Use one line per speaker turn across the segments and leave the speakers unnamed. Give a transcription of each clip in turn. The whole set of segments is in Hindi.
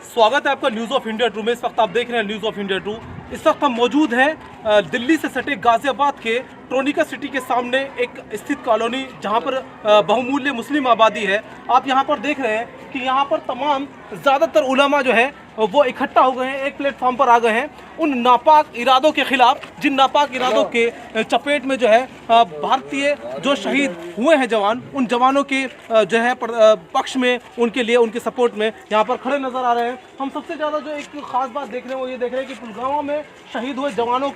स्वागत है आपका न्यूज़ ऑफ इंडिया टू में। इस वक्त आप देख रहे हैं न्यूज़ ऑफ इंडिया टू। इस वक्त हम मौजूद हैं दिल्ली से सटे गाज़ियाबाद के ट्रोनिका सिटी के सामने एक स्थित कॉलोनी जहां पर बहुमूल्य मुस्लिम आबादी है। आप यहां पर देख रहे हैं कि यहां पर तमाम ज़्यादातर उलमा जो है वो इकट्ठा हो गए हैं, एक प्लेटफॉर्म पर आ गए हैं उन नापाक इरादों के खिलाफ, जिन नापाक इरादों के चपेट में जो है भारतीय जो शहीद हुए हैं जवान, उन जवानों के जो है पक्ष में, उनके लिए, उनके सपोर्ट में यहाँ पर खड़े नज़र आ रहे हैं। हम सबसे ज़्यादा जो एक ख़ास बात देख रहे हैं वो ये देख रहे हैं कि पुलवामा में शहीद हुए जवानों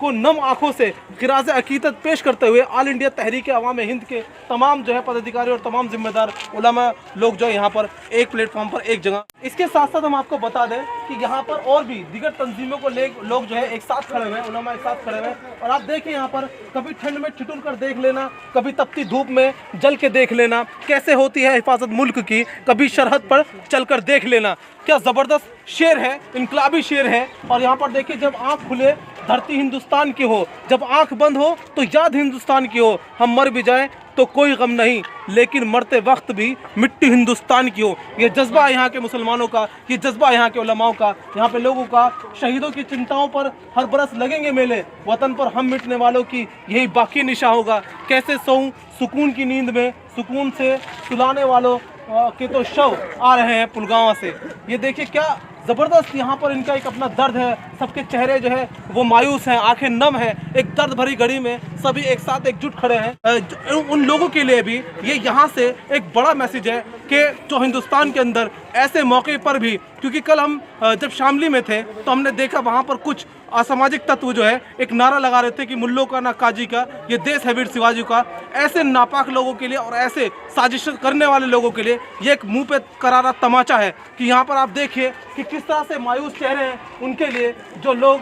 को नम आँखों से खिराज अकीदत पेश करते हुए ऑल इंडिया तहरीक अवाम हिंद के तमाम जो है पदाधिकारी और तमाम जिम्मेदार उलमा लोग जो है यहाँ पर एक प्लेटफॉर्म पर एक जगह। इसके साथ साथ हम आपको बता दें कि यहाँ पर और भी दीगर तंजीमों को लोग जो है एक साथ खड़े हुए हैं, उलमा एक साथ खड़े हुए हैं। और आप देखिए यहाँ पर कभी ठंड में ठिठुर कर देख लेना, कभी तपती धूप में जल के देख लेना कैसे होती है हिफाजत मुल्क की, कभी सरहद पर चलकर देख लेना। क्या ज़बरदस्त शेर है, इनकलाबी शेर है। और यहाँ पर देखिए, जब आँख खुले धरती हिंदुस्तान की हो, जब आँख बंद हो तो याद हिंदुस्तान की हो। हम मर भी जाएं तो कोई गम नहीं, लेकिन मरते वक्त भी मिट्टी हिंदुस्तान की हो। ये जज्बा है यहाँ के मुसलमानों का, ये जज्बा है यहाँ के उलमाओं का, यहाँ पे लोगों का। शहीदों की चिंताओं पर हर बरस लगेंगे मेले, वतन पर हम मिटने वालों की यही बाकी निशा होगा। कैसे सोऊं सुकून की नींद में, सुकून से सुलाने वालों के तो शव आ रहे हैं पुलवामा से। ये देखिए क्या ज़बरदस्त यहाँ पर इनका एक अपना दर्द है। सबके चेहरे जो है वो मायूस हैं, आंखें नम हैं। एक दर्द भरी घड़ी में सभी एक साथ एकजुट खड़े हैं। उन लोगों के लिए भी ये यहाँ से एक बड़ा मैसेज है कि जो हिंदुस्तान के अंदर ऐसे मौके पर भी, क्योंकि कल हम जब शामली में थे तो हमने देखा वहाँ पर कुछ असामाजिक तत्व जो है एक नारा लगा रहे थे कि मुल्लों का ना काजी का, ये देश है वीर शिवाजी का। ऐसे नापाक लोगों के लिए और ऐसे साजिश करने वाले लोगों के लिए ये एक मुंह पे करारा तमाचा है कि यहाँ पर आप देखिए कि किस तरह से मायूस चेहरे हैं उनके लिए, जो लोग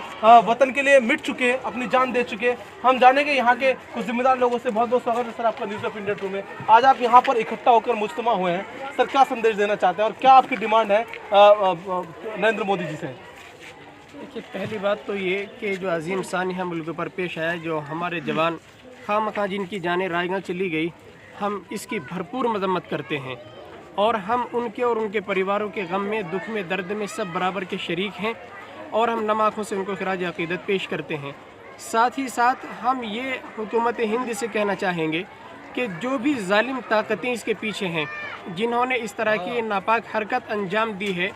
वतन के लिए मिट चुके, अपनी जान दे चुके। हम जानेंगे यहाँ के कुछ जिम्मेदार लोगों से। बहुत बहुत स्वागत है सर आपका न्यूज़ ऑफ इंडिया टू में। आज आप यहाँ पर इकट्ठा होकर मुज्तमा हुए हैं, सर क्या संदेश देना चाहते हैं और क्या आपकी डिमांड है नरेंद्र मोदी जी से?
देखिए, पहली बात तो ये कि जो अजीम सानिया मुल्क पर पेश आया, जो हमारे जवान खामखा जिनकी जानें रायगढ़ चली गई, हम इसकी भरपूर मजम्मत करते हैं और हम उनके और उनके परिवारों के गम में, दुख में, दर्द में सब बराबर के शरीक हैं और हम नम आँखों से उनको खिराज अकीदत पेश करते हैं। साथ ही साथ हम ये हुकूमत हिंद से कहना चाहेंगे कि जो भी जालिम ताकतें इसके पीछे हैं, जिन्होंने इस तरह की नापाक हरकत अंजाम दी है,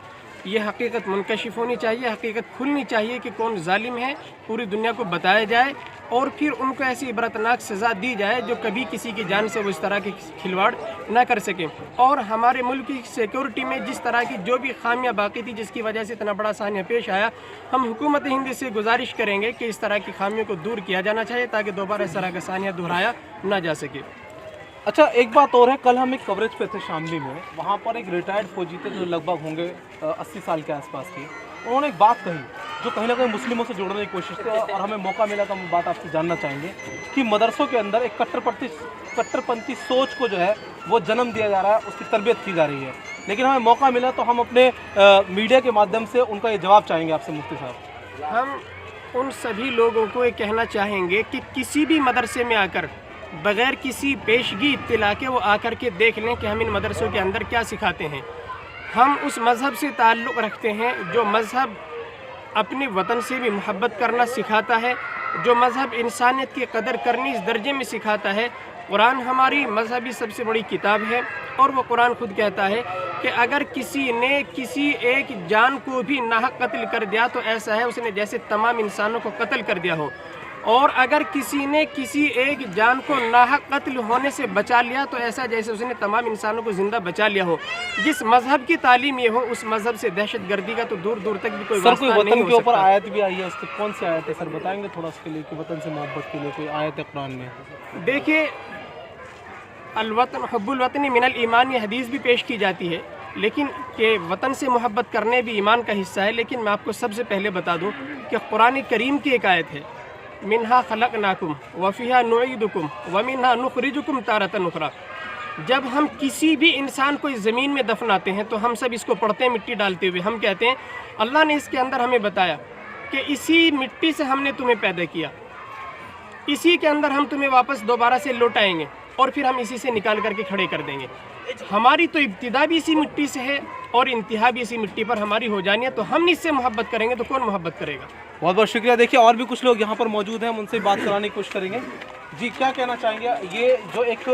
ये हकीकत मुनकशिफ होनी चाहिए, हकीकत खुलनी चाहिए कि कौन जालिम है, पूरी दुनिया को बताया जाए और फिर उनको ऐसी इबरतनाक सज़ा दी जाए जो कभी किसी की जान से वो इस तरह के खिलवाड़ ना कर सकें। और हमारे मुल्क की सिक्योरिटी में जिस तरह की जो भी खामियां बाकी थी, जिसकी वजह से इतना बड़ा सानिया पेश आया, हम हुकूमत हिंद से गुजारिश करेंगे कि इस तरह की खामियों को दूर किया जाना चाहिए ताकि दोबारा इस तरह का सानिया दोहराया ना जा सके।
अच्छा, एक बात और है, कल हम एक कवरेज पे थे शामली में, वहाँ पर एक रिटायर्ड फौजी थे जो लगभग होंगे 80 साल के आसपास की। उन्होंने एक बात कही जो कहीं ना कहीं मुस्लिमों से जोड़ने की कोशिश की और हमें मौका मिला तो हम बात आपसे जानना चाहेंगे कि मदरसों के अंदर एक कट्टरपंथी सोच को जो है वो जन्म दिया जा रहा है, उसकी तरबियत की जा रही है। लेकिन हमें मौका मिला तो हम अपने मीडिया के माध्यम से उनका ये जवाब चाहेंगे आपसे मुफ्ती साहब।
हम उन सभी लोगों को ये कहना चाहेंगे कि किसी भी मदरसे में आकर बग़ैर किसी पेशगी इत्तला के वो आकर के देख लें कि हम इन मदरसों के अंदर क्या सिखाते हैं। हम उस मज़हब से ताल्लुक़ रखते हैं जो मज़हब अपने वतन से भी मोहब्बत करना सिखाता है, जो मज़हब इंसानियत की कदर करनी इस दर्जे में सिखाता है। कुरान हमारी मज़हबी सबसे बड़ी किताब है और वो कुरान खुद कहता है कि अगर किसी ने किसी एक जान को भी नाहक कत्ल कर दिया तो ऐसा है उसने जैसे तमाम इंसानों को कत्ल कर दिया हो, और अगर किसी ने किसी एक जान को नाहक कत्ल होने से बचा लिया तो ऐसा जैसे उसने तमाम इंसानों को ज़िंदा बचा लिया हो। जिस मज़हब की तालीम ये हो, उस मज़हब से दहशतगर्दी का तो दूर दूर तक भी कोई
वास्ता नहीं हो सकता। वतन के ऊपर आयत भी आई है, उसकी कौन सी आयत है सर, बताएंगे थोड़ा उसके लिए कि वतन से मोहब्बत के लिए कोई आयत है कुरान में?
देखिए, अलवतन हुब्बुल वतनी मिनल ईमान, ये हदीस भी पेश की जाती है, लेकिन कि वतन से मोहब्बत करने भी ईमान का हिस्सा है। लेकिन मैं आपको सबसे पहले बता दूँ कि कुरान करीम की एक आयत है, मिन्हा खलकनाकुम वफ़ीहा नुईदुकुम वमिन्हा नुखरिजुकुम तारतन उखरा। जब हम किसी भी इंसान को इस ज़मीन में दफनाते हैं तो हम सब इसको पढ़ते हैं मिट्टी डालते हुए, हम कहते हैं अल्लाह ने इसके अंदर हमें बताया कि इसी मिट्टी से हमने तुम्हें पैदा किया, इसी के अंदर हम तुम्हें वापस दोबारा से लौटाएंगे और फिर हम इसी से निकाल करके खड़े कर देंगे। हमारी तो इब्तिदा भी इसी मिट्टी से है और इंतहा भी इसी मिट्टी पर हमारी हो जानी है। तो हम इससे मोहब्बत करेंगे तो कौन मोहब्बत करेगा।
बहुत बहुत शुक्रिया। देखिए और भी कुछ लोग यहाँ पर मौजूद हैं, हम उनसे बात कराने की कोशिश करेंगे। जी, क्या कहना चाहेंगे? ये जो एक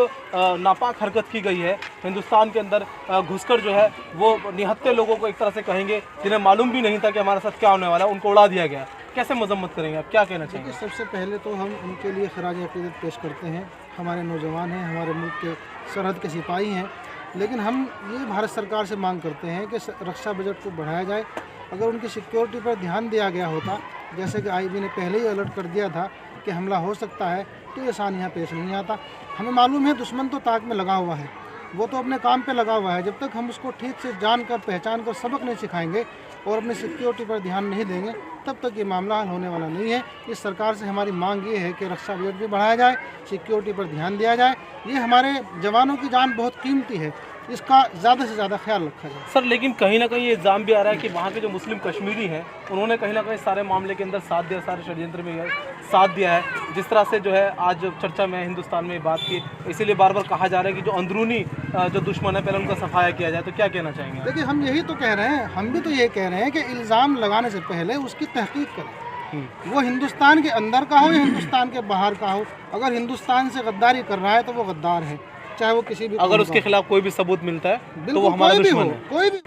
नापाक हरकत की गई है हिंदुस्तान के अंदर घुसकर, जो है वो निहत्थे लोगों को एक तरह से कहेंगे जिन्हें मालूम भी नहीं था कि हमारे साथ क्या होने वाला है, उनको उड़ा दिया गया। कैसे मजम्मत करेंगे आप, क्या कहना चाहेंगे?
सबसे पहले तो हम उनके लिए खराज अक़ीदत पेश करते हैं। हमारे नौजवान हैं, हमारे मुल्क के सरहद के सिपाही हैं, लेकिन हम ये भारत सरकार से मांग करते हैं कि रक्षा बजट को बढ़ाया जाए। अगर उनकी सिक्योरिटी पर ध्यान दिया गया होता, जैसे कि आईबी ने पहले ही अलर्ट कर दिया था कि हमला हो सकता है, तो ये सानिया पेश नहीं आता। हमें मालूम है दुश्मन तो ताक में लगा हुआ है, वो तो अपने काम पे लगा हुआ है। जब तक हम उसको ठीक से जानकर पहचान कर सबक नहीं सिखाएंगे और अपनी सिक्योरिटी पर ध्यान नहीं देंगे, तब तक ये मामला हल होने वाला नहीं है। इस सरकार से हमारी मांग ये है कि रक्षा बजट भी बढ़ाया जाए, सिक्योरिटी पर ध्यान दिया जाए। ये हमारे जवानों की जान बहुत कीमती है, इसका ज़्यादा से ज़्यादा ख्याल रखा जाए।
सर, लेकिन कहीं ना कहीं ये इल्ज़ाम भी आ रहा है कि वहाँ के जो मुस्लिम कश्मीरी हैं उन्होंने कहीं ना कहीं सारे मामले के अंदर साथ दिया, सारे षड्यंत्र में साथ दिया है। जिस तरह से जो है आज चर्चा में हिंदुस्तान में बात की, इसीलिए बार बार कहा जा रहा है कि जो अंदरूनी जो दुश्मन है पहले उनका सफाया किया जाए। तो क्या कहना चाहेंगे?
देखिए, हम यही तो कह रहे हैं, हम भी तो ये कह रहे हैं कि इल्ज़ाम लगाने से पहले उसकी तहकीक करें। वो हिंदुस्तान के अंदर का हो या हिंदुस्तान के बाहर का हो, अगर हिंदुस्तान से गद्दारी कर रहा है तो वो गद्दार है, चाहे वो किसी भी,
अगर उसके खिलाफ कोई भी सबूत मिलता है तो वो हमारा दुश्मन है।
कोई भी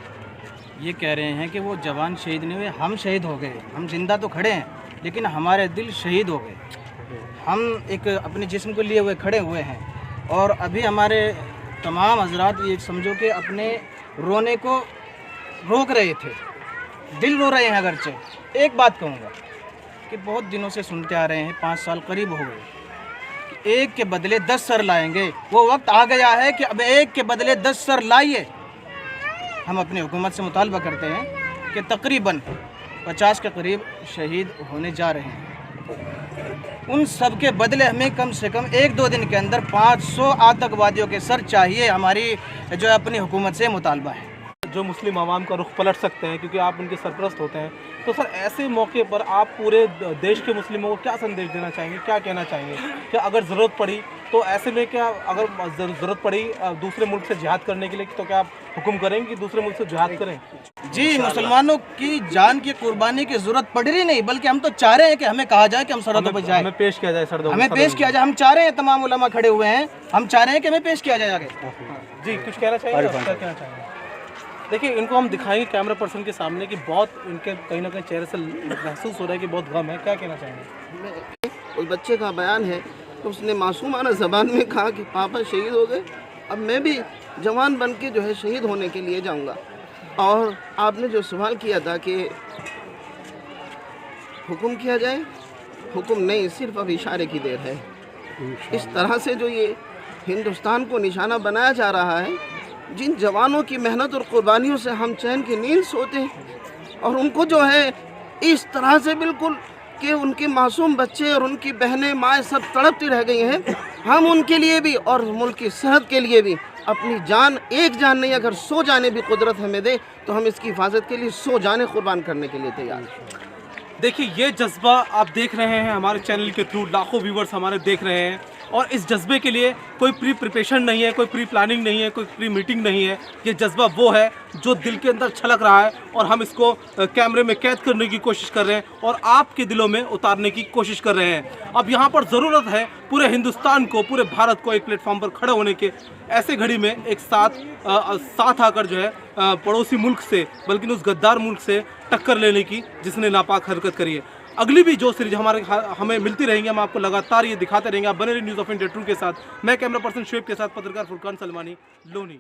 ये कह रहे हैं कि वो जवान शहीद नहीं हुए, हम शहीद हो गए। हम जिंदा तो खड़े हैं लेकिन हमारे दिल शहीद हो गए। हम एक अपने जिस्म को लिए हुए खड़े हुए हैं और अभी हमारे तमाम हजरात ये समझो कि अपने रोने को रोक रहे थे, दिल रो रहे हैं। अगरचे एक बात कहूँगा कि बहुत दिनों से सुनते आ रहे हैं, 5 साल करीब हो गए, एक के बदले 10 सर लाएंगे। वो वक्त आ गया है कि अब एक के बदले 10 सर लाइए। हम अपनी हुकूमत से मुतालबा करते हैं कि तकरीबन 50 के करीब शहीद होने जा रहे हैं। उन सब के बदले हमें कम से कम 1-2 दिन के अंदर 500 आतंकवादियों के सर चाहिए। हमारी जो है अपनी हुकूमत से मुतालबा है।
जो मुस्लिम आवाम का रुख पलट सकते हैं क्योंकि आप उनके सरपरस्त होते हैं, तो सर ऐसे मौके पर आप पूरे देश के मुस्लिमों को क्या संदेश देना चाहेंगे, क्या कहना चाहेंगे? क्या अगर ज़रूरत पड़ी तो ऐसे में, क्या अगर ज़रूरत पड़ी दूसरे मुल्क से जिहाद करने के लिए, तो क्या आप हुक्म करेंगे कि दूसरे मुल्क से जिहाद करें?
जी, मुसलमानों की जान की कुर्बानी की ज़रूरत पड़ रही नहीं, बल्कि हम तो चाह रहे हैं कि हमें कहा जाए कि हम सरहदों पर जाएं,
हमें पेश किया जाए सरहदों,
हमें पेश किया जाए। हम चाह रहे हैं, तमाम उलमा खड़े हुए हैं, हम चाह रहे हैं कि हमें पेश किया जाए आगे।
जी, कुछ कहना चाहिए? क्या कहना चाहेंगे? देखिए, इनको हम दिखाएंगे कैमरा पर्सन के सामने कि बहुत इनके कहीं ना कहीं चेहरे से महसूस हो रहा है कि बहुत गम है। क्या कहना चाहेंगे?
उस बच्चे का बयान है तो उसने मासूमाना ज़बान में कहा कि पापा शहीद हो गए, अब मैं भी जवान बन के जो है शहीद होने के लिए जाऊंगा। और आपने जो सवाल किया था कि हुक्म किया जाए, हुक्म नहीं, सिर्फ अब इशारे की देर है। इस तरह से जो ये हिंदुस्तान को निशाना बनाया जा रहा है, जिन जवानों की मेहनत और कुर्बानियों से हम चैन की नींद सोते हैं, और उनको जो है इस तरह से बिल्कुल कि उनके मासूम बच्चे और उनकी बहनें माएँ सब तड़पती रह गई हैं। हम उनके लिए भी और मुल्क की सेहत के लिए भी अपनी जान, एक जान नहीं अगर 100 जानें भी कुदरत हमें दे तो हम इसकी हिफाजत के लिए 100 जानें कुर्बान करने के लिए तैयार हैं।
देखिए, ये जज्बा आप देख रहे हैं, हमारे चैनल के थ्रू लाखों व्यूवर्स हमारे देख रहे हैं, और इस जज्बे के लिए कोई प्री प्रिपरेशन नहीं है, कोई प्री प्लानिंग नहीं है, कोई प्री मीटिंग नहीं है। ये जज्बा वो है जो दिल के अंदर छलक रहा है और हम इसको कैमरे में कैद करने की कोशिश कर रहे हैं और आपके दिलों में उतारने की कोशिश कर रहे हैं। अब यहाँ पर ज़रूरत है पूरे हिंदुस्तान को, पूरे भारत को एक प्लेटफॉर्म पर खड़े होने के। ऐसे घड़ी में एक साथ आकर जो है पड़ोसी मुल्क से, बल्कि उस गद्दार मुल्क से टक्कर लेने की जिसने नापाक हरकत करी है। अगली भी जो सीरीज हमें मिलती रहेंगी, हम आपको लगातार ये दिखाते रहेंगे। आप बने रहिए न्यूज़ ऑफ इंडिया ट्रू के साथ। मैं कैमरा पर्सन शुएब के साथ पत्रकार फुरकान सलमानी, लोनी।